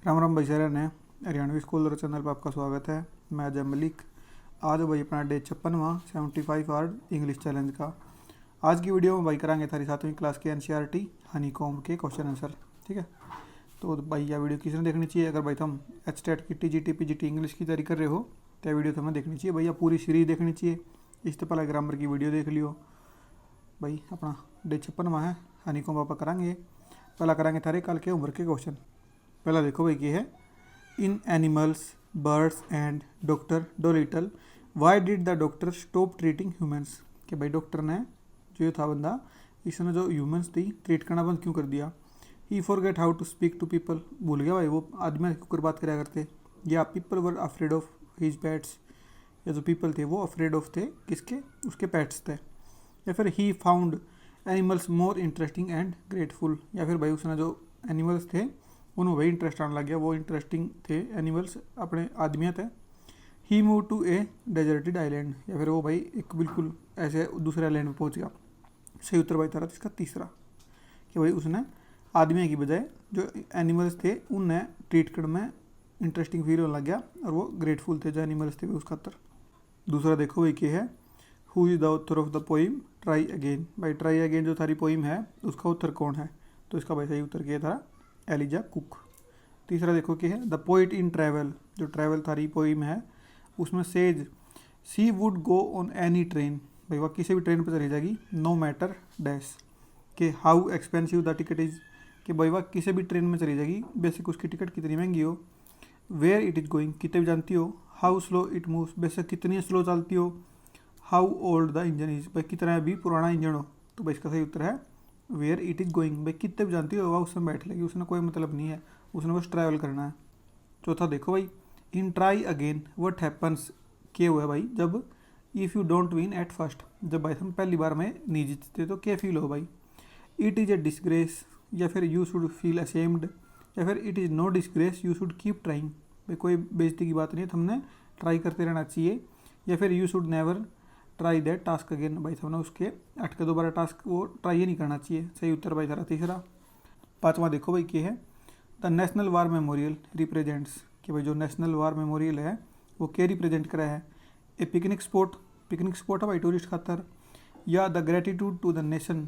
राम राम भाई सारे ने हरियाणवी स्कूल चैनल पर आपका स्वागत है। मैं अजय मलिक। आज भाई अपना डे 56वां 75 हार्ड इंग्लिश चैलेंज का। आज की वीडियो में भाई कराएंगे थारी 7वीं क्लास के एनसीईआरटी हनीकॉम्ब के क्वेश्चन आंसर। ठीक है, तो भाई यह वीडियो किसने देखनी चाहिए? अगर भाई तुम एचटेट की टीजीटी पीजीटी इंग्लिश की तैयारी कर रहे हो तो यह वीडियो तुम्हें देखनी चाहिए। भैया पूरी सीरीज देखनी चाहिए। इससे पहले ग्रामर की वीडियो देख लियो। भाई अपना डे 56वां है हनीकॉम्ब आप कराएंगे। पहला कराएंगे थारे कल के उम्र के क्वेश्चन। पहला देखो भाई ये है, in animals birds and doctor Dolittle why did the doctor stop treating humans. कि भाई डॉक्टर ने जो था बंदा इसने जो ह्यूमंस थी ट्रीट करना बंद क्यों कर दिया। He forget how to speak to people, भूल गया भाई वो आदमी के ऊपर बात कराया करते। या people were afraid of his pets, या जो पीपल थे वो अफ्रेड ऑफ थे किसके, उसके पेट्स थे। या फिर he found animals more interesting and grateful, या फिर भाई उसने जो एनिमल्स थे उन्हें वही इंटरेस्ट आने लग गया, वो इंटरेस्टिंग थे एनिमल्स अपने आदमियाँ थे। He move to a deserted island, या फिर वो भाई एक बिल्कुल ऐसे दूसरे आइलैंड में पहुंच गया। सही उत्तर भाई था इसका तीसरा, कि भाई उसने आदमियों की बजाय जो एनिमल्स थे उन्हें ट्रीट करने में इंटरेस्टिंग फील होने लग गया और वो ग्रेटफुल थे जो एनिमल्स थे उसका उत्तर। दूसरा देखो भाई क्या है, who is the author of the poem try again. भाई ट्राई अगेन जो थारी पोइम है उसका उत्तर कौन है? तो इसका भाई सही उत्तर क्या था? Eliza Cook. तीसरा देखो क्या है, द पोइट इन ट्रैवल, जो ट्रैवल थारी पोइम है उसमें says she would go on any train. भाई वह किसी भी ट्रेन पर चली जाएगी नो मैटर डैश। के how expensive the ticket is, कि भाई वह किसी भी ट्रेन में चली जाएगी बेसिक उसकी टिकट कितनी महंगी हो। वेयर इट इज़ गोइंग, कितने भी जानती हो। How slow it moves, basic कितनी स्लो चलती हो। How old the engine is, भाई कितना भी पुराना इंजन हो। तो भाई इसका सही उत्तर है वेयर इट इज़ गोइंग। भाई कितने भी जानती हो वह उसमें बैठ लेगी, उसने कोई मतलब नहीं है, उसने बस ट्रैवल करना है। चौथा देखो भाई, इन ट्राई अगेन व्हाट हैपन्स, क्या हुआ भाई जब if you don't win at first, जब भाई हम पहली बार में नहीं जीतते तो क्या फील हो भाई। इट इज़ ए डिसग्रेस, या फिर यू शुड फील असेम्ड, या फिर it is no disgrace you should keep trying. भाई कोई बेइज्जती की बात नहीं है, हमने ट्राई करते रहना चाहिए। या फिर you should never try that task again, भाई हमने उसके हट के दोबारा टास्क वो ट्राई ही नहीं करना चाहिए। सही उत्तर भाई सारा तीसरा। पांचवा देखो भाई क्या है, the national war memorial represents, कि भाई जो नेशनल वार मेमोरियल है वो क्या रिप्रेजेंट करा है। A picnic spot, picnic spot है भाई टूरिस्ट खातर। या the gratitude to the nation,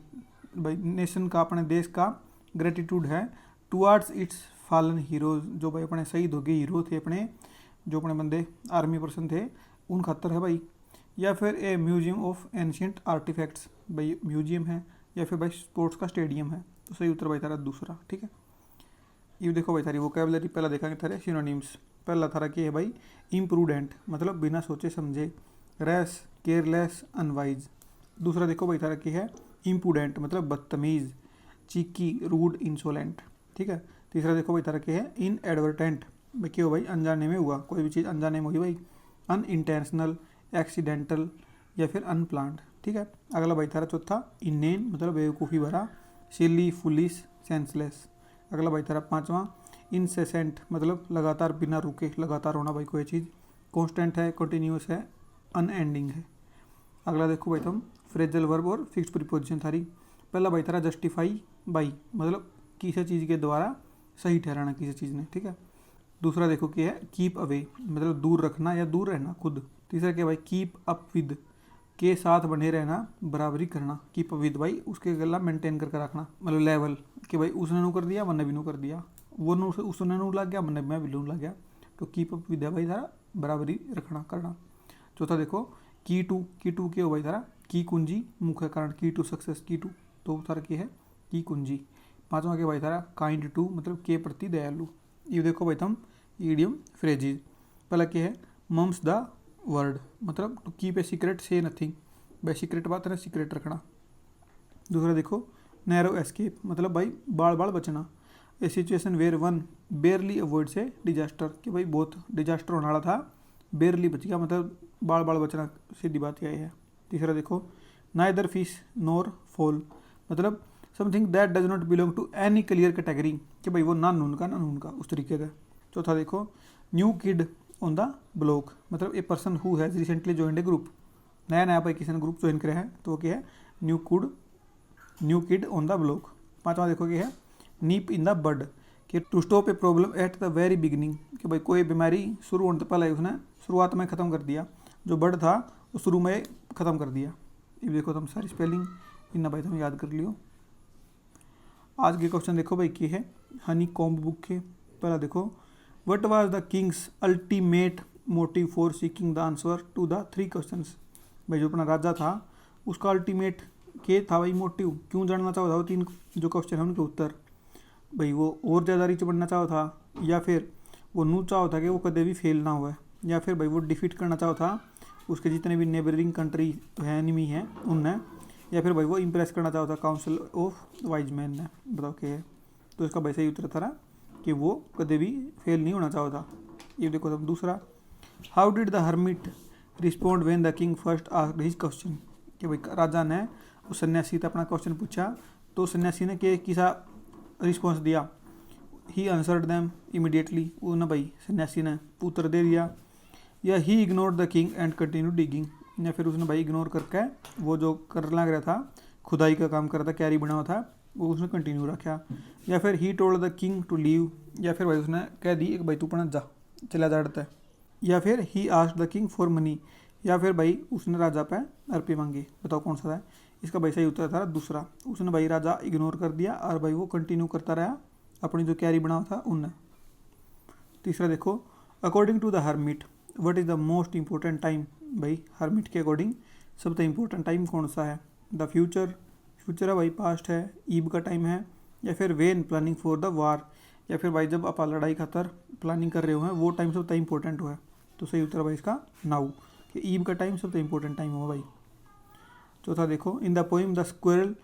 भाई नेशन का अपने देश का ग्रेटिट्यूड है टुवार्ड्स इट्स फॉलन हीरोज, जो भाई अपने शहीद हो गए हीरो थे अपने, जो अपने बंदे आर्मी पर्सन थे उन खातर है भाई। या फिर ए म्यूजियम ऑफ एंशियंट आर्टिफैक्ट्स, भाई म्यूजियम है या फिर भाई स्पोर्ट्स का स्टेडियम है। तो सही उत्तर भाई तारा दूसरा। ठीक है, ये देखो भाई थारी वोकैबुलरी पहला देखेंगे थारे सिनोनिम्स। पहला थारा क्या है भाई, इम्प्रूडेंट मतलब बिना सोचे समझे। Rash careless unwise. दूसरा देखो भाई थारा क्या है, इम्प्रूडेंट मतलब बदतमीज़। Cheeky rude insolent. ठीक है, तीसरा देखो भाई थारा क्या है, इन एडवर्टेंट, भाई क्या हो भाई अनजाने में हुआ, कोई भी चीज़ अनजाने में हुई भाई। अनइंटेंशनल एक्सीडेंटल या फिर अनप्लान्ड। ठीक है, अगला भाई थारा चौथा इनेन मतलब बेवकूफ़ी भरा। सिली फुलिस सेंसलेस। अगला भाई थारा पांचवा इनसेसेंट मतलब लगातार बिना रुके लगातार होना भाई कोई चीज़। कॉन्स्टेंट है, कंटिन्यूस है, अनएंडिंग है। अगला देखो भाई तुम फ्रेजल वर्ब और फिक्स्ड प्रीपोजिशन थारी। पहला भाई थारा जस्टिफाई बाई मतलब किसी चीज़ के द्वारा सही ठहराना किसी चीज़ ने। ठीक है, दूसरा देखो क्या है, कीप अवे मतलब दूर रखना या दूर रहना खुद। तीसरा क्या भाई, कीप अप विद के साथ बने रहना, बराबरी करना। कीप अप विद भाई उसके गला मेंटेन करके रखना मतलब लेवल, कि भाई उसने नू कर दिया मैंने भी नू कर दिया, वो नू उसने नू लग गया मैंने मैं भी नू लग गया। तो कीप अप विद है भाई सारा बराबरी रखना करना। चौथा देखो की टू क्या हो भाई सारा, की कुंजी मुख्य कारण, की टू सक्सेस की टू, तो सारा क्या है की कुंजी। पांचवा क्या भाई सारा काइंड टू मतलब के प्रति दयालु। ये देखो भाई तुम ईडियम फ्रेजेज। पहला क्या है, मम्स द वर्ड मतलब टू कीप ए सीक्रेट से नथिंग, भाई सीक्रेट बात है ना सीक्रेट रखना। दूसरा देखो नैरो एस्केप मतलब भाई बाल बाल बचना। A situation where one barely avoids disaster, कि भाई बहुत डिजास्टर होने वाला था बेयरली बच गया मतलब बाल बाल बचना, सीधी बात यही है। तीसरा देखो नाइदर फिश नोर फॉल मतलब something that does not belong to any clear category, कि भाई वो ना नून का ना नून का उस तरीके का। चौथा देखो new kid on the block मतलब a person who has recently joined a group, नया नया भाई किसी ने ग्रुप ज्वाइन करा है तो वो क्या है new kid on the block. पांचवा देखो क्या है नीप इन द बड, कि to stop a problem at the very beginning, कि भाई कोई बीमारी शुरू होने से पहले उसने शुरुआत में ख़त्म कर दिया, जो बर्ड था वो शुरू में ख़त्म कर दिया। ये देखो तुम सारी स्पेलिंग इन भाई तुम याद कर लियो। आज के क्वेश्चन देखो भाई की है हनी कॉम्ब बुक के। पहला देखो, what was the king's ultimate motive for seeking the answer to the 3 questions. भाई जो अपना राजा था उसका अल्टीमेट के था भाई मोटिव, क्यों जानना चाहता था वो 3 जो क्वेश्चन है उनके उत्तर। भाई वो और ज़्यादा रिच बनना चाहता था, या फिर वो नू चाहता था कि वो कभी भी फेल ना हुआ, या फिर भाई वो डिफीट करना चाहता था उसके जितने भी नेबरिंग कंट्री है एनिमी हैं उनने, या फिर भाई वो इम्प्रेस करना चाहता था काउंसिल ऑफ वाइज मैन ने। बताओ क्या है। तो इसका भाई सही उत्तर था कि वो कभी भी फेल नहीं होना चाहता था। ये देखो तब दूसरा, how did the hermit respond when the king first asked his question. कि भाई राजा ने उस सन्यासी से अपना क्वेश्चन पूछा तो सन्यासी ने किसा रिस्पॉन्स दिया। ही आंसर्ड दैम इमीडिएटली, वो ना भाई सन्यासी ने उत्तर दे दिया, या ही ignored the king and continue digging, या फिर उसने भाई इग्नोर करके वो जो कर लग रहा था खुदाई का काम कर रहा था, कैरी बना हुआ था, वो उसने कंटिन्यू रखा। या फिर he told the king to leave, या फिर भाई उसने कह दी एक भाई तू पढ़ जा चला जाता है। या फिर he asked the king for money, या फिर भाई उसने राजा पे रुपये मांगे। बताओ कौन सा था। इसका भाई सही उत्तर था दूसरा, उसने भाई राजा इग्नोर कर दिया और भाई वो कंटिन्यू करता रहा अपनी जो कैरी बना था उनने। तीसरा देखो, according to the hermit what is the most important time. भाई हर्मिट के अकॉर्डिंग सबसे इंपॉर्टेंट टाइम कौन सा है। द फ्यूचर, फ्यूचर है भाई, पास्ट है, ईब का टाइम है, या फिर when planning for the war, या फिर भाई जब आप लड़ाई खातर प्लानिंग कर रहे हो हैं वो टाइम सबसे इंपॉर्टेंट हुआ है। तो सही उत्तर भाई इसका नाउ, कि ईब का टाइम सबसे इंपॉर्टेंट टाइम हुआ भाई। चौथा देखो, in the poem the squirrel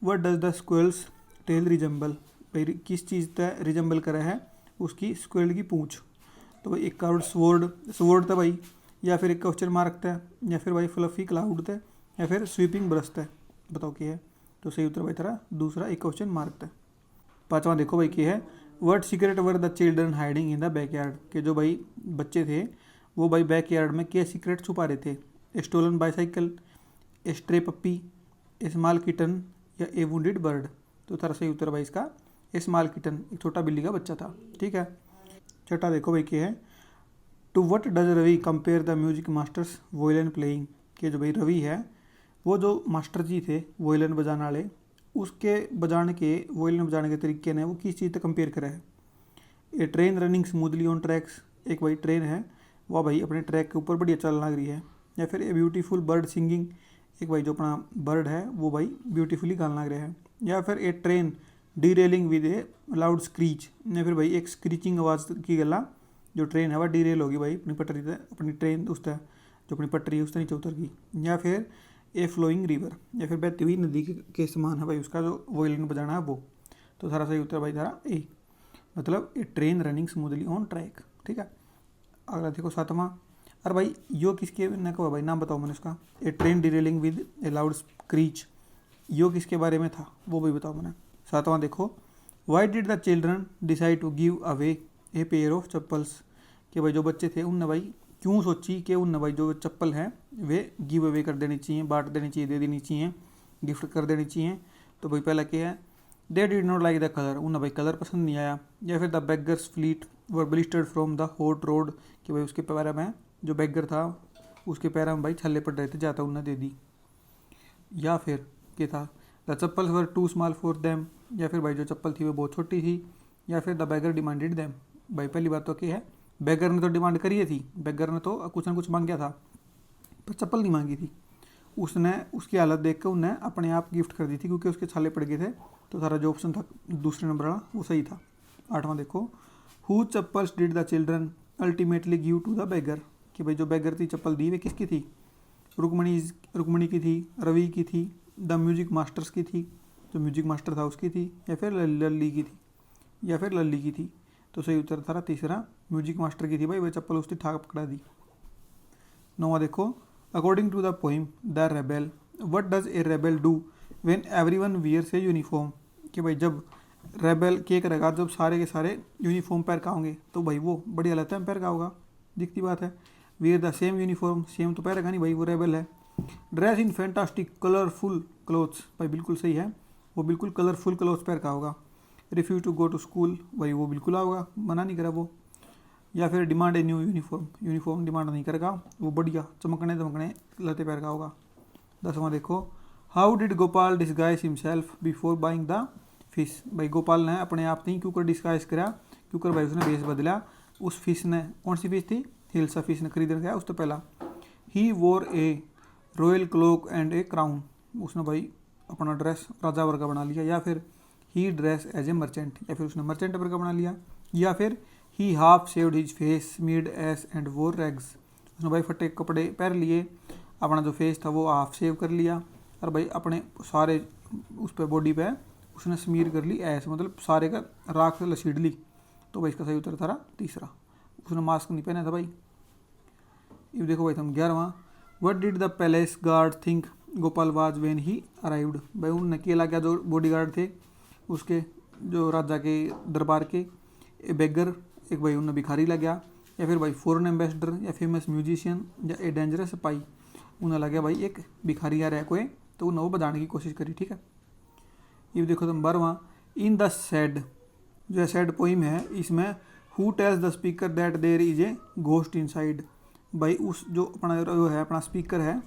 what does the squirrel's tail resemble. भाई किस चीज़ तय रिजेंबल करा है उसकी स्क्वेरल की पूंछ। तो भाई एक कार्ड स्वॉर्ड था भाई, या फिर एक क्वेश्चन मार्क था, या फिर भाई फ्लफी क्लाउड थे, या फिर स्वीपिंग ब्रश थे। बताओ क्या है। तो सही उत्तर भाई तेरा दूसरा एक क्वेश्चन मार्क था। पांचवा देखो भाई क्या है, what secret were the children hiding in the backyard. के जो भाई बच्चे थे वो भाई बैकयार्ड में क्या सीक्रेट छुपा रहे थे। स्टोलन बाईसाइकिल, स्ट्रे पप्पी, स्मॉल किटन, या ए वुंडेड बर्ड। तो तेरा सही उत्तर भाई इसका स्मॉल किटन, एक छोटा बिल्ली का बच्चा था। ठीक है। छठा देखो भाई क्या है, to what does Ravi compare the music masters violin playing. के जो भाई रवि है वो जो मास्टर जी थे वोयलिन बजाने वाले, उसके वोयलिन बजाने के तरीके ने वो किस चीज़ से कंपेयर करा है। A train running smoothly on tracks, एक भाई ट्रेन है वह भाई अपने ट्रैक के ऊपर बढ़िया चल लग रही है। या फिर ए ब्यूटीफुल बर्ड सिंगिंग, एक भाई जो अपना बर्ड है वो भाई ब्यूटीफुली गाना लग रहा है। या फिर a train derailing with a loud screech, या फिर भाई एक स्क्रीचिंग आवाज़ की गला जो ट्रेन है वह डी रेल होगी भाई अपनी पटरी से, अपनी ट्रेन उस तरह जो अपनी पटरी है उस तरह नीचे उतर गई। या फिर ए फ्लोइंग रिवर, या फिर बहती हुई नदी के समान है भाई उसका जो वोयलिन बजाना है वो। तो सारा सही उत्तर भाई सारा ए, मतलब a train running smoothly on track. ठीक है। अगला देखो सातवां, अरे भाई यो किसके न कहो भाई, नाम बताओ मैंने इसका। A train derailing with a loud screech, यो किसके बारे में था वो भी बताओ मैंने। सातवां देखो, why did the children decide to give away a pair of chappals. कि भाई जो बच्चे थे उनने भाई क्यों सोची कि उनने भाई जो चप्पल हैं वे गिव अवे कर देनी चाहिए, बांट देनी चाहिए, दे देनी चाहिए, गिफ्ट कर देनी चाहिए। तो भाई पहला क्या है, they did not like the colour, उन्हें भाई कलर पसंद नहीं आया। या फिर the beggars fleet were blistered from the hot road, कि भाई उसके पैर में जो बेगर था उसके पैर में भाई छल्ले पड़ रहे थे, जाता उन्हें दे दी। या फिर क्या था, the chappals were too small for them, या फिर भाई जो चप्पल थी वो बहुत छोटी थी। या फिर द बेगर डिमांडेड देम, भाई पहली बात तो क्या है, बेगर ने तो डिमांड करी थी, बेगर ने तो कुछ ना कुछ मांग गया था पर चप्पल नहीं मांगी थी। उसने उसकी हालत देख कर उन्हें अपने आप गिफ्ट कर दी थी क्योंकि उसके छाले पड़ गए थे। तो सारा जो ऑप्शन था दूसरे नंबर वाला वो सही था। आठवां देखो, who chappals did the children ultimately give to the beggar. कि भाई जो बेगर थी चप्पल दी वे किसकी थी, रुक्मणी की थी, रवि की थी, द म्यूजिक मास्टर्स की थी, जो म्यूजिक मास्टर था उसकी थी, या फिर लल्ली की थी, या फिर लल्ली की थी। तो सही उत्तर था तीसरा, म्यूजिक मास्टर की थी भाई, वह चप्पल उसकी ठाक पकड़ा दी। नौवां देखो, according to the poem the rebel what does a rebel do when everyone wears a uniform. कि भाई जब रेबेल क्या करेगा, जब सारे के सारे यूनिफॉर्म पहन का होंगे तो भाई वो बढ़िया लगता है पहन का होगा, दिखती बात है। Wear the same uniform, same तो पहनेगा नहीं भाई, वो रेबेल है। Dress in fantastic colourful clothes, भाई बिल्कुल सही है, वो बिल्कुल कलरफुल क्लोथ्स पहन का होगा। Refuse to go to school, भाई वो बिल्कुल आओगा, मना नहीं करा वो। या फिर demand a new uniform demand नहीं करेगा, वो बढ़िया चमकने दमकने लते पैर का होगा। 10वां देखो, how did Gopal disguise himself before buying the fish, भाई गोपाल ने अपने आप नहीं क्यों कर डिस्गाइज करा, क्यों कर भाई उसने भेष बदला उस फिश ने। कौन सी फिश थी? हिल्सा फिश ने खरीदने गया उससे पहला। He wore a royal cloak and a crown, उसने भाई अपना ड्रेस राजा वर्ग का बना लिया। या फिर ही ड्रेस एज ए मर्चेंट, या फिर उसने मर्चेंट वर्ग का बना लिया। या फिर he half shaved his face smeared ash and wore rags, उसने भाई फटे कपड़े पहन लिए, अपना जो फेस था वो हाफ शेव कर लिया, और भाई अपने सारे उस पर बॉडी पे उसने स्मीर कर ली ऐस, मतलब सारे का राख लसीड़ ली। तो भाई इसका सही उत्तर था तीसरा, उसने मास्क नहीं पहना था भाई। ये देखो भाई तुम 11वां, what did the palace guard think Gopal was when he arrived, भाई उन्होंने अकेला क्या जो बॉडी गार्ड थे उसके जो राजा के दरबार के, ए बेगर एक भाई उन्हें भिखारी लग गया, या फिर भाई फॉरेन एम्बेसडर या फेमस म्यूजिशियन या ए डेंजरस सिपाही, उन्हें लग गया भाई एक भिखारी आ रहा है कोई, तो उन्हें वो बजाने की कोशिश करी। ठीक है, ये देखो तुम 12वां, इन द सैड, जो सैड पोइम है इसमें who tells the speaker that there is a ghost inside, भाई उस जो अपना जो है अपना स्पीकर है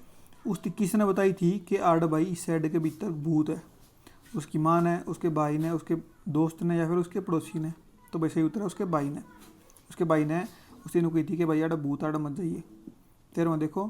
उसकी किसने बताई थी कि आड़ भाई इस सैड के भीतर भूत है? उसकी माँ ने, उसके भाई ने, उसके दोस्त ने, या फिर उसके पड़ोसी ने? तो भाई सही उत्तर है उसके भाई ने। उसके भाई ने उसी ने कही थी कि भाई आड़ भूत आड़ मत जाइए। 13वां देखो,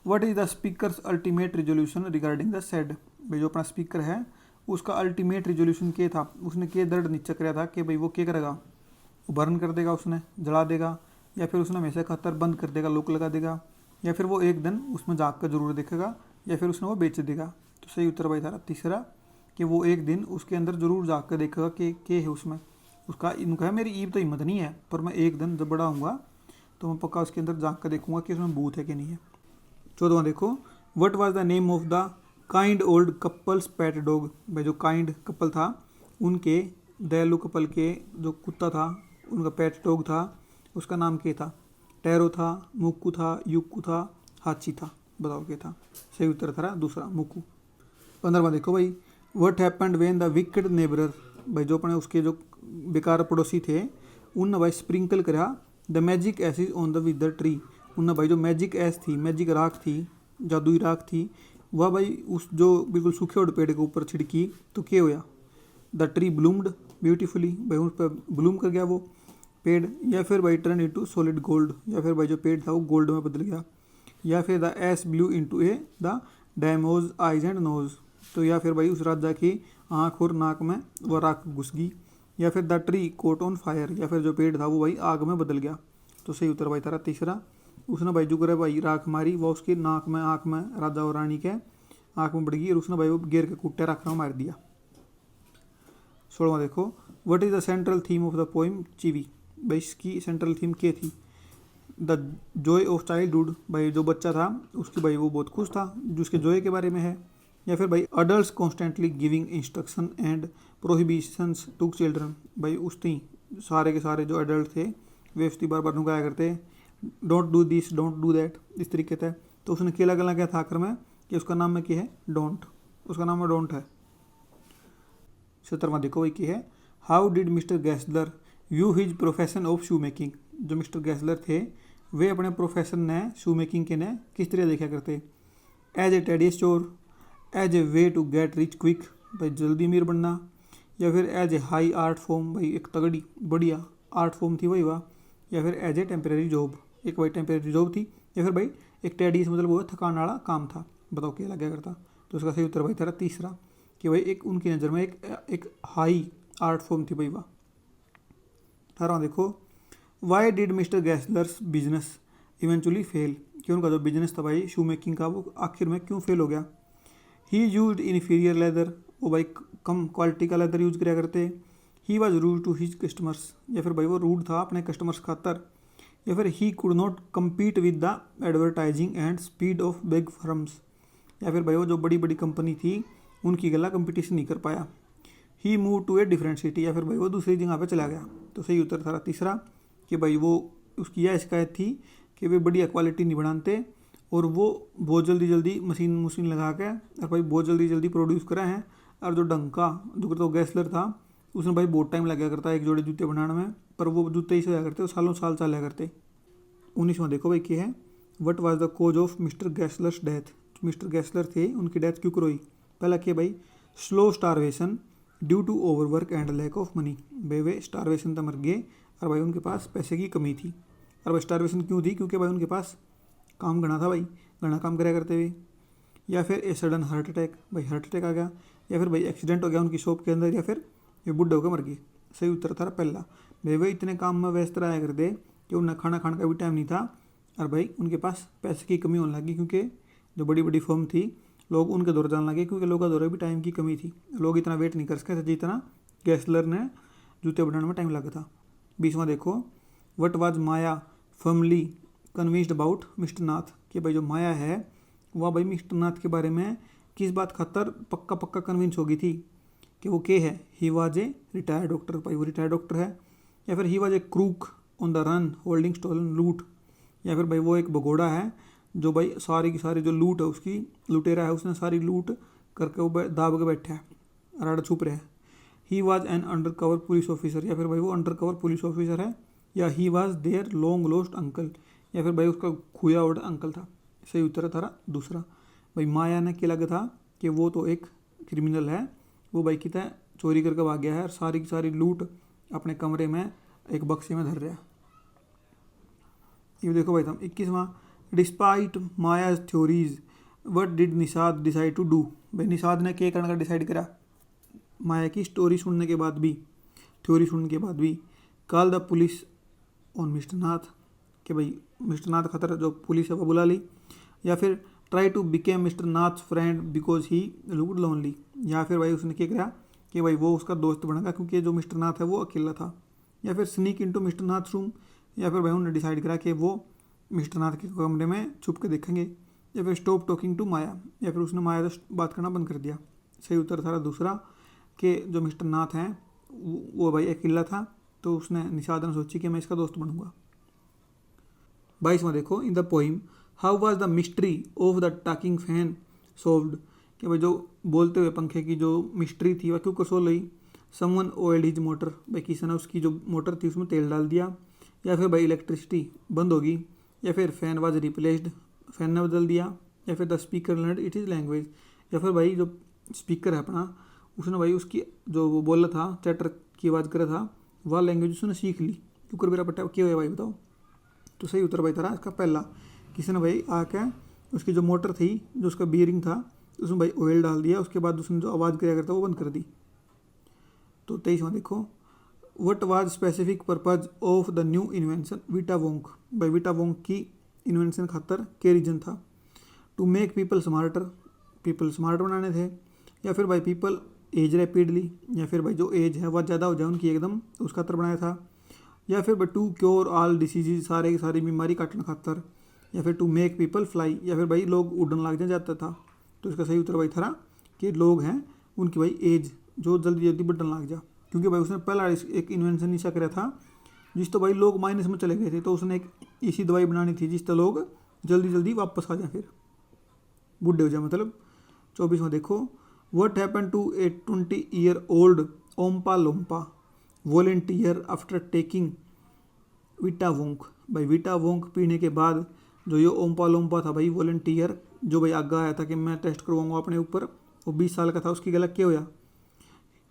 what is the speakers ultimate resolution regarding the sad, भाई जो अपना स्पीकर है उसका अल्टीमेट रिजोल्यूशन क्या था, उसने क्या दृढ़ निश्चय कराया था कि भाई वो क्या करेगा, वो बर्न कर देगा, उसने जला देगा, या फिर उसने हमेशा खातर बंद कर देगा, लॉक लगा देगा, या फिर वो एक दिन उसमें जाग कर जरूर देखेगा, या फिर उसने वो बेच देगा। तो सही उत्तर भाई था तीसरा, कि वो एक दिन उसके अंदर जरूर जाग कर देखेगा कि क्या है उसमें। उसका इनका है मेरी ईब तो हिम्मत नहीं है, पर मैं एक दिन जब बड़ा हूँगा तो मैं पक्का उसके अंदर जाग कर देखूंगा कि उसमें भूत है कि नहीं है। 14वां देखो, what was the name of the kind old couples pet dog, भाई जो काइंड कपल था उनके दयालु कपल के जो कुत्ता था उनका पेट डॉग था, उसका नाम क्या था? टैरो था, मुक्कू था, युक्कू था, हाची था, बताओ क्या था? सही उत्तर था दूसरा मुक्कू। 15वां देखो भाई, what happened when the wicked नेबरर, भाई जो अपने उसके जो बेकार पड़ोसी थे उनने भाई स्प्रिंकल करा the magic acid on the wither tree, उनने भाई जो मैजिक एस थी, मैजिक राख थी, जादुई राख थी, वह भाई उस जो बिल्कुल सूखे हुए पेड़ के ऊपर छिड़की तो क्या होया? द ट्री ब्लूम्ड ब्यूटीफुली, भाई उस पर ब्लूम कर गया वो पेड़। या फिर भाई टर्न इनटू सॉलिड गोल्ड, या फिर भाई जो पेड़ था वो गोल्ड में बदल गया। या फिर the ash blew into a the demon's eyes and nose, तो या फिर भाई उस राजा की आँख और नाक में वह राख घुस गई। या फिर the tree caught on fire, या फिर जो पेड़ था वो भाई आग में बदल गया। तो सही उत्तर भाई था तीसरा, उसने भाई जो करे भाई राख मारी, वह उसकी नाक में आँख में राजा और रानी के आँख में बढ़ गई, और उसने भाई वो गिर के कुट्टे राख में मार दिया। 16वां देखो, what is the central theme of the poem Cheevy, भाई इसकी सेंट्रल थीम क्या थी? द जॉय ऑफ चाइल्डहुड, भाई जो बच्चा था उसकी भाई वो बहुत खुश था, जो उसके जॉय के बारे में है। या फिर भाई adult constantly giving instruction and prohibitions to children, भाई उसकी सारे के सारे जो एडल्ट थे वे उसकी बार बार नुकाया करते, don't do this don't do that, इस तरीके से। तो उसने केला गला क्या था आखिर में कि उसका नाम में क्या है? डोंट, उसका नाम में डोंट है। 17वां देखो भाई क्या है, how did mister Gassler view his profession of shoe making, जो मिस्टर गैसलर थे वे अपने प्रोफेशन ने शू मेकिंग के ने किस तरह देखा करते? As a tedious chore, as a way to get rich quick, भाई जल्दी अमीर बनना। या फिर as a high art form, भाई एक तगड़ी बढ़िया आर्ट फॉर्म थी वही वाह। या फिर एज ए टेम्परेरी जॉब, एक भाई टेम्परेरी जॉब थी। या फिर भाई एक टेडियस मतलब वो थकान वाला काम था, बताओ क्या लगा करता? तो उसका सही उत्तर भाई था तीसरा, कि भाई एक उनकी नज़र में एक हाई आर्ट फॉर्म थी भाई वाह। 18वां देखो, why did mister Gassler's business eventually fail, कि उनका जो बिजनेस था भाई शू मेकिंग का वो आखिर में क्यों फेल हो गया? ही यूज्ड इन्फीरियर लेदर, वो भाई कम क्वालिटी का लेदर यूज किया करते। He was rude to his customers, या फिर भाई वो रूड था अपने कस्टमर्स खातर। या फिर he could not compete with the advertising and speed of big firms, या फिर भाई वो जो बड़ी बड़ी कंपनी थी उनकी गला कंपटीशन नहीं कर पाया। He move to a different city, या फिर भाई वो दूसरी जगह पे चला गया। तो सही उत्तर था तीसरा, कि भाई वो उसकी यह शिकायत थी कि वे बढ़िया क्वालिटी नहीं बनाते, और वो बहुत जल्दी मशीन लगा के और भाई बहुत जल्दी प्रोड्यूस करा है। और जो ढंग का जो तो गैसलर था उसमें भाई बहुत टाइम लगा करता है एक जोड़े जूते बनाने में, पर वो जूते ही से करते वो सालों साल चला करते। 19वां देखो भाई क्या है, what was the cause of mister Gassler's death. Mister Gassler थे उनकी डेथ क्यों करोई। पहला क्या भाई, slow starvation due to overwork and lack of money. भाई वे स्टारवेशन तो मर गए और भाई उनके पास पैसे की कमी थी। और भाई स्टारवेशन क्यों थी, क्योंकि भाई उनके पास काम घना था, भाई घना काम कराया करते हुए। या फिर ए सडन हार्ट अटैक, भाई हार्ट अटैक आ गया, या फिर भाई एक्सीडेंट हो गया उनकी शॉप के अंदर, या फिर ये बुढ़े होकर मर गए। सही उत्तर था पहला। भाई वे इतने काम में व्यस्त रहा करते कि उन्हें खाना खाने का भी टाइम नहीं था, और भाई उनके पास पैसे की कमी होने लगी, क्योंकि जो बड़ी बड़ी फर्म थी लोग उनके दौर जाने लगे, क्योंकि लोगों के दौरे भी टाइम की कमी थी। लोग इतना वेट नहीं कर सके थे जितना गैसलर ने जूते बनाने में टाइम लगा था। 20वां देखो, what was Maya firmly convinced about mister Nath. कि भाई जो माया है वह भाई मिस्टर नाथ के बारे में किस बात खातर पक्का पक्का कन्विंस हो गई थी कि वो के है। He was a retired doctor, भाई वो रिटायर्ड डॉक्टर है। या फिर he was a crook on the run holding stolen loot. या फिर भाई वो एक भगोड़ा है जो भाई सारी की सारी जो लूट है उसकी लुटेरा है, उसने सारी लूट करके वो दाब के बैठा है, राड़ा छुप रहा है। He was an under cover police officer. या फिर भाई वो अंडर कवर पुलिस ऑफिसर है। या he was their long lost uncle. या फिर भाई उसका खोया हुआ अंकल था। सही उत्तर था दूसरा। भाई माया ने क्या लगा था कि वो तो एक क्रिमिनल है, वो भाई की तरह चोरी करके भाग गया है और सारी की सारी लूट अपने कमरे में एक बक्से में धर रहा है। ये देखो भाई, 21वां, despite Maya's theories what did Nishad decide to do. भाई निषाद ने क्या करने का डिसाइड करा माया की स्टोरी सुनने के बाद भी, थ्योरी सुनने के बाद भी। Call the police on mister Nath. कि भाई मिस्टर नाथ खतर जो पुलिस है वो बुला ली। या फिर try to became Mr Nath friend because he looked lonely. या फिर भाई उसने क्या करा कि भाई वो उसका दोस्त बनेगा क्योंकि जो मिस्टर नाथ है वो अकेला था। या फिर स्नीक इनटू मिस्टर नाथ रूम। या फिर भाई उन्होंने डिसाइड करा कि वो मिस्टर नाथ के कमरे में छुप के देखेंगे। या फिर स्टॉप टॉकिंग टू माया। या फिर उसने माया से बात करना बंद कर दिया। सही उत्तर था दूसरा कि जो मिस्टर नाथ हैं वो भाई अकेला था, तो उसने निषाद ने सोची कि मैं इसका दोस्त बनूंगा। 22वां देखो, in the poem how was the mystery of the talking fan solved. कि भाई जो बोलते हुए पंखे की जो मिस्ट्री थी वह क्यों कर सोल्व हुई। Someone oiled his motor. भाई किसी ने उसकी जो मोटर थी उसमें तेल डाल दिया। या फिर भाई इलेक्ट्रिसिटी बंद होगी। या फिर फैन वाज रिप्लेस्ड, फैन ने बदल दिया। या फिर the speaker learned it is language. या फिर भाई जो स्पीकर है अपना उसने भाई उसकी जो वो बोला था चैटर की आवाज़ कर रहा था वह लैंग्वेज उसने सीख ली। क्योंकि मेरा पट्टा क्या हुआ भाई बताओ। तो सही उत्तर भाई था इसका पहला, किसी ने भाई आके उसकी जो मोटर थी जो उसका बियरिंग था उसमें भाई ऑयल डाल दिया, उसके बाद उसने जो आवाज़ किया करता वो बंद कर दी। तो 23वां देखो, what was specific purpose of the new invention Vita Wonk. भाई विटा वोंक की इन्वेंशन खातर क्या रीजन था। To make people smarter, people smart बनाने थे। या फिर भाई पीपल एज रैपिडली। या फिर भाई जो एज है वह ज़्यादा हो जाए उनकी एकदम उस खातर बनाया था। या फिर भाई टू क्योर ऑल डिसीजेज, सारे की सारी बीमारी काटने खातर। या फिर टू मेक पीपल फ्लाई। या फिर भाई लोग उड़न लग जाता था। तो इसका सही उत्तर भाई था कि लोग हैं उनकी भाई एज जो जल्दी जल्दी बढ़ने लग जा। क्योंकि भाई उसने पहला एक इन्वेंशन ऐसा करा था जिस तो भाई लोग माइनस में चले गए थे, तो उसने एक ऐसी दवाई बनानी थी जिस तो लोग जल्दी जल्दी वापस आ जाए, फिर बूढ़े हो जाए मतलब। 24वां देखो, what happen to a 20-year old Oompa Loompa volunteer after taking Vita Wonk. भाई विटा वोंक पीने के बाद जो ये ओम्पा लोम्पा था भाई वॉलेंटियर जो भाई आगे आया था कि मैं टेस्ट करवाऊंगा अपने ऊपर, वो 20 साल का था, उसकी गलत क्या होया।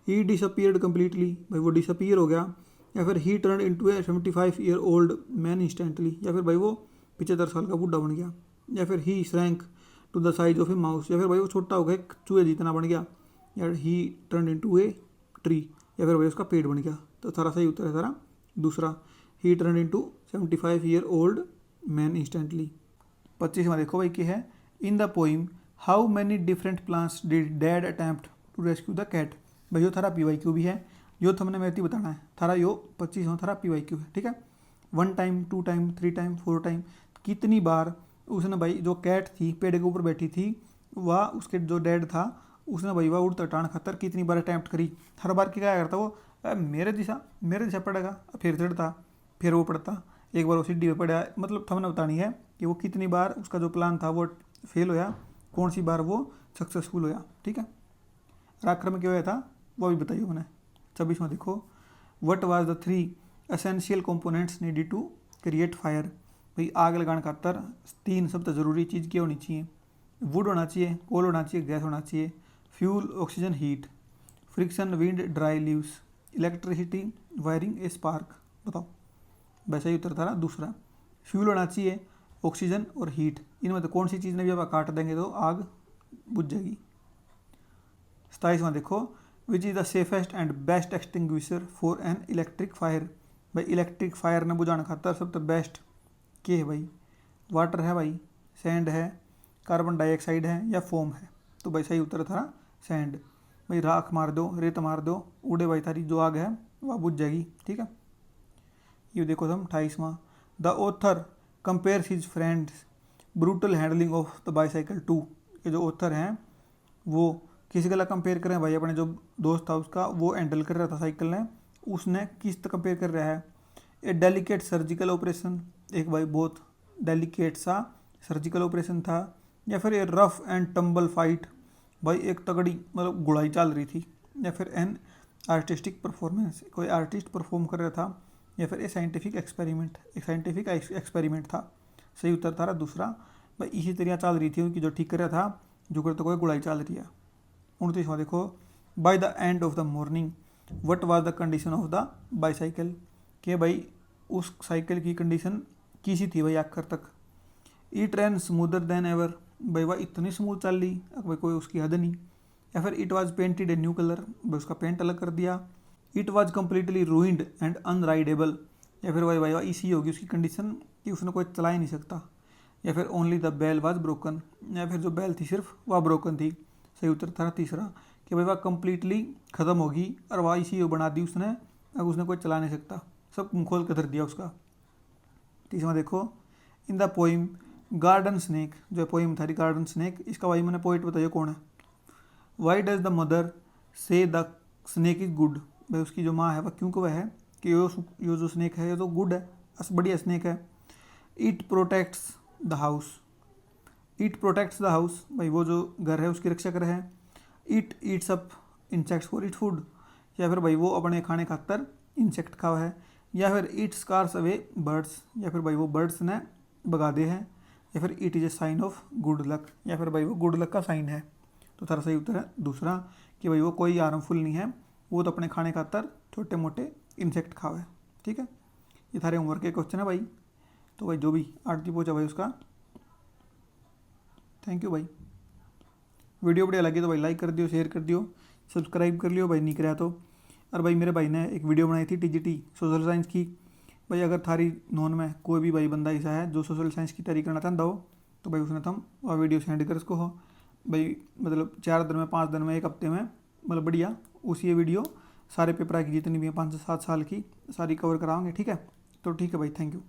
ही डिसअपियर्ड कम्प्लीटली, भाई वो डिसअपियर हो गया। या फिर ही टर्न इनटू ए 75-year ओल्ड मैन इंस्टेंटली। या फिर भाई वो 75 साल का बूढ़ा बन गया। या फिर he shrank to the size of a mouse. या फिर भाई वो छोटा हो गया चूहे जितना बन गया। या ही टर्न इनटू ए ट्री। या फिर भाई उसका पेड़ बन गया। तो सारा सही उत्तर है सारा दूसरा, he turn into 75-year old man instantly. 25वां देखो भाई क्या है, in the poem how many different plants did dad attempt to rescue the cat. भाई यो थारा PYQ भी है, यो हमने मेरे बताना है थारा यो 25वां थारा PYQ है, ठीक है। 1 टाइम 2 टाइम 3 टाइम 4 टाइम कितनी बार उसने भाई जो कैट थी पेड़ के ऊपर बैठी थी वह उसके जो डैड था उसने भाई वह उड़ता टाण खातर कितनी बार अटैम्प्ट करी। हर बार क्या करता वो मेरे दिशा पड़ेगा, फिर चढ़ता फिर वो पड़ता, एक बार वो सीढ़ी पे पड़ा। मतलब हमने बतानी है कि वो कितनी बार उसका जो प्लान था वो फेल होया, कौन सी बार वो सक्सेसफुल होया, ठीक है। और आखिर में क्या होया था वो भी बताइए मैंने। 26वां देखो, what was the 3 essential components needed to create fire. भाई आग लगाने खातर 3 सबसे ज़रूरी चीज़ क्या होनी चाहिए? वुड होना चाहिए, कोल होना चाहिए, गैस होना चाहिए, fuel oxygen heat, friction wind dry leaves, electricity wiring ए स्पार्क। बताओ, वैसा ही उत्तर था ना दूसरा। फ्यूल होना चाहिए, ऑक्सीजन और हीट, इनमें तो कौन सी चीज़ ने भी आप काट देंगे तो आग बुझ जाएगी। 27वां देखो, which is the safest and best extinguisher for an electric fire. भाई इलेक्ट्रिक फायर ने बुझाने खातर सबसे बेस्ट क्या है भाई? वाटर है भाई, सैंड है, कार्बन डाइऑक्साइड है या फोम है? तो भाई सही उत्तर था सैंड। भाई राख मार दो, रेत मार दो, उड़े भाई तारी जो आग है वह बुझ जाएगी। ठीक है, ये देखो तुम 28वां, the author compares his friend's brutal handling of the bicycle to. ये जो ऑथर हैं वो किसी गला कंपेयर कर रहे हैं भाई, अपने जो दोस्त था उसका वो हैंडल कर रहा था साइकिल ने, उसने किस तरह कंपेयर कर रहा है? ए डेलिकेट सर्जिकल ऑपरेशन, एक भाई बहुत डेलिकेट सा सर्जिकल ऑपरेशन था, या फिर ए रफ एंड टम्बल फाइट, भाई एक तगड़ी मतलब गुड़ाई चल रही थी, या फिर एन आर्टिस्टिक परफॉर्मेंस, कोई आर्टिस्ट परफॉर्म कर रहा था, या फिर ए साइंटिफिक एक्सपेरिमेंट, एक साइंटिफिक एक्सपेरिमेंट था। सही उत्तर था दूसरा। भाई इसी तरह चल रही थी उनकी, जो ठीक कर रहा था जो करते कोई गुड़ाई चल रही है। 29वां देखो, by the end of the morning what was the condition of the bicycle. कि भाई उस साइकिल की कंडीशन कैसी थी भाई आखिर तक? It ran smoother than ever, भाई वह इतनी स्मूथ चल रही भाई कोई उसकी हद नहीं। या फिर it was painted a new colour, भाई उसका पेंट अलग कर दिया। It was completely ruined and unridable, या फिर भाई इसी होगी उसकी कंडीशन कि उसने कोई चला ही नहीं सकता। या फिर only the bell was broken, या फिर जो बेल थी सिर्फ वह ब्रोकन थी। सही उत्तर था तीसरा, कि भाई वह कम्प्लीटली ख़त्म होगी और वह इसी बना दी उसने, अब उसने कोई चला नहीं सकता, सब खोल कर धर दिया उसका। तीसरा देखो, in the poem garden snake, जो पोइम था गार्डन स्नेक, इसका भाई मैंने पोइट बताइए कौन है? वाई डज द मदर से द स्नेक इज गुड, भाई उसकी जो माँ है वह क्यों को वह है कि यो जो स्नेक है ये तो गुड है, बढ़िया स्नेक है। It protects the house, it protects the house, भाई वो जो घर है उसकी रक्षा कर है। It eats up insects for it food, या फिर भाई वो अपने खाने खातर इंसेक्ट खावा है। या फिर इट स्कार्स अवे बर्ड्स, या फिर भाई वो बर्ड्स ने भगा दे हैं। या फिर it is a sign of good luck, या फिर भाई वो गुड लक का साइन है। तो थारा सही उत्तर है दूसरा, कि भाई वो कोई हार्मफुल नहीं है, वो तो अपने खाने खातर छोटे मोटे इंसेक्ट खावा है। ठीक है, ये थारे होमवर्क के क्वेश्चन है भाई। तो भाई जो भी आरती पहुँचा भाई उसका थैंक यू भाई। वीडियो बढ़िया लगी तो भाई लाइक कर दियो, शेयर कर दियो, सब्सक्राइब कर लियो भाई नहीं कराया तो। और भाई मेरे भाई ने एक वीडियो बनाई थी टीजीटी सोशल साइंस की, भाई अगर थारी नॉन में कोई भी भाई बंदा ऐसा है जो सोशल साइंस की तैयारी करना चाहता हो तो भाई उसने तुम वह वीडियो सेंड कर उसको हो भाई, मतलब 4 दिन में 5 दिन में 1 हफ्ते में मतलब बढ़िया उसी ये वीडियो सारे पेपर की जितनी भी हैं 5 से 7 साल की सारी कवर कराओगे। ठीक है, तो ठीक है भाई, थैंक यू।